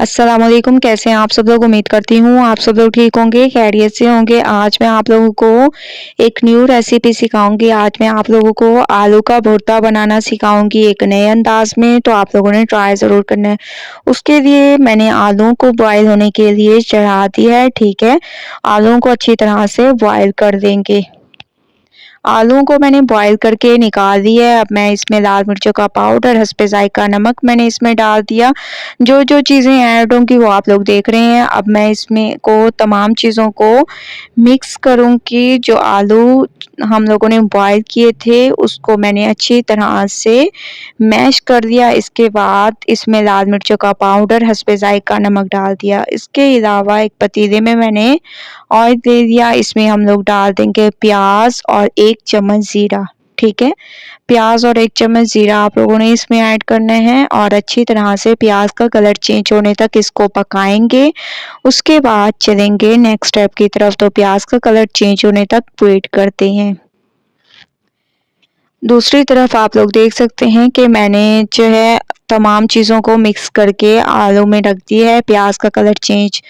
अस्सलामुअलैकुम, कैसे हैं आप सब लोग। उम्मीद करती हूँ आप सब लोग ठीक होंगे, खैरियत से होंगे। आज मैं आप लोगों को एक न्यू रेसिपी सिखाऊंगी। आज मैं आप लोगों को आलू का भुर्ता बनाना सिखाऊंगी एक नए अंदाज में, तो आप लोगों ने ट्राई ज़रूर करना है। उसके लिए मैंने आलू को बॉयल होने के लिए चढ़ा दिया है। ठीक है, आलू को अच्छी तरह से बॉयल कर देंगे। आलू को मैंने बॉईल करके निकाल दिया है। अब मैं इसमें लाल मिर्चों का पाउडर, हस्बे ज़ायक़ा नमक मैंने इसमें डाल दिया। जो जो चीज़ें ऐड होंगी वो आप लोग देख रहे हैं। अब मैं इसमें को तमाम चीज़ों को मिक्स करूँगी। जो आलू हम लोगों ने बॉईल किए थे उसको मैंने अच्छी तरह से मैश कर दिया। इसके बाद इसमें लाल मिर्चों का पाउडर, हस्बे ज़ायक़ा नमक डाल दिया। इसके अलावा एक पतीले में मैंने ऑयल दे दिया। इसमें हम लोग डाल देंगे प्याज और 1 चम्मच ज़ीरा। ठीक है, प्याज और 1 चम्मच ज़ीरा आप लोगों ने इसमें ऐड करना है और अच्छी तरह से प्याज का कलर चेंज होने तक इसको पकाएंगे। उसके बाद चलेंगे नेक्स्ट स्टेप की तरफ। तो प्याज का कलर चेंज होने तक वेट करते हैं। दूसरी तरफ आप लोग देख सकते हैं कि मैंने जो है तमाम चीज़ों को मिक्स करके आलू में रख दिया है। प्याज का कलर चेंज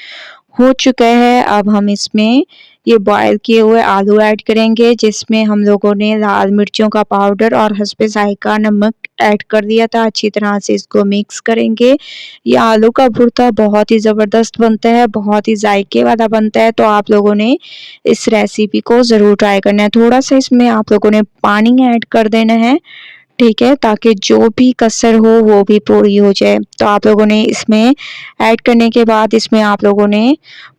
हो चुका है। अब हम इसमें ये बॉयल किए हुए आलू ऐड करेंगे, जिसमें हम लोगों ने लाल मिर्चों का पाउडर और हस्बे ज़ायक़ा नमक ऐड कर दिया था। अच्छी तरह से इसको मिक्स करेंगे। ये आलू का भुर्ता बहुत ही ज़बरदस्त बनता है, बहुत ही जायके वाला बनता है, तो आप लोगों ने इस रेसिपी को ज़रूर ट्राई करना है। थोड़ा सा इसमें आप लोगों ने पानी ऐड कर देना है, ठीक है, ताकि जो भी कसर हो वो भी पूरी हो जाए। तो आप लोगों ने इसमें ऐड करने के बाद इसमें आप लोगों ने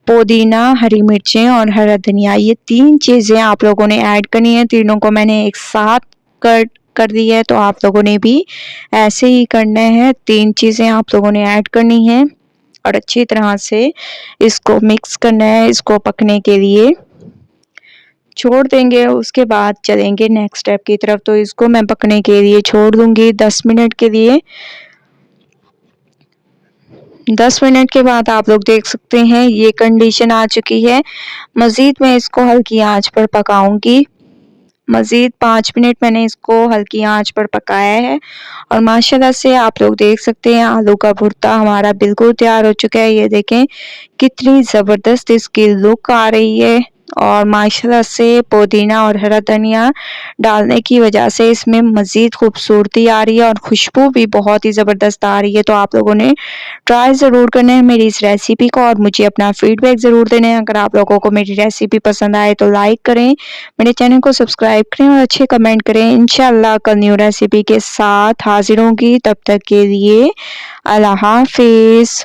पुदीना, हरी मिर्चें और हरा धनिया, ये 3 चीज़ें आप लोगों ने ऐड करनी है। तीनों को मैंने एक साथ कट कर दिया है, तो आप लोगों ने भी ऐसे ही करना है। 3 चीज़ें आप लोगों ने ऐड करनी है और अच्छी तरह से इसको मिक्स करना है। इसको पकने के लिए छोड़ देंगे। उसके बाद चलेंगे नेक्स्ट स्टेप की तरफ। तो इसको मैं पकने के लिए छोड़ दूंगी 10 मिनट के लिए। 10 मिनट के बाद आप लोग देख सकते हैं ये कंडीशन आ चुकी है। मज़ीद मैं इसको हल्की आंच पर पकाऊंगी। मज़ीद 5 मिनट मैंने इसको हल्की आंच पर पकाया है और माशाल्लाह से आप लोग देख सकते हैं आलू का भुर्ता हमारा बिल्कुल तैयार हो चुका है। ये देखें कितनी ज़बरदस्त इसकी लुक आ रही है और माशाल्लाह से पुदीना और हरा धनिया डालने की वजह से इसमें मज़ीद खूबसूरती आ रही है और खुशबू भी बहुत ही ज़बरदस्त आ रही है। तो आप लोगों ने ट्राई ज़रूर करना है मेरी इस रेसिपी को और मुझे अपना फीडबैक ज़रूर देना है। अगर आप लोगों को मेरी रेसिपी पसंद आए तो लाइक करें, मेरे चैनल को सब्सक्राइब करें और अच्छे कमेंट करें। इंशाअल्लाह कल न्यू रेसिपी के साथ हाजिर होंगी। तब तक के लिए अल्लाह हाफिज़।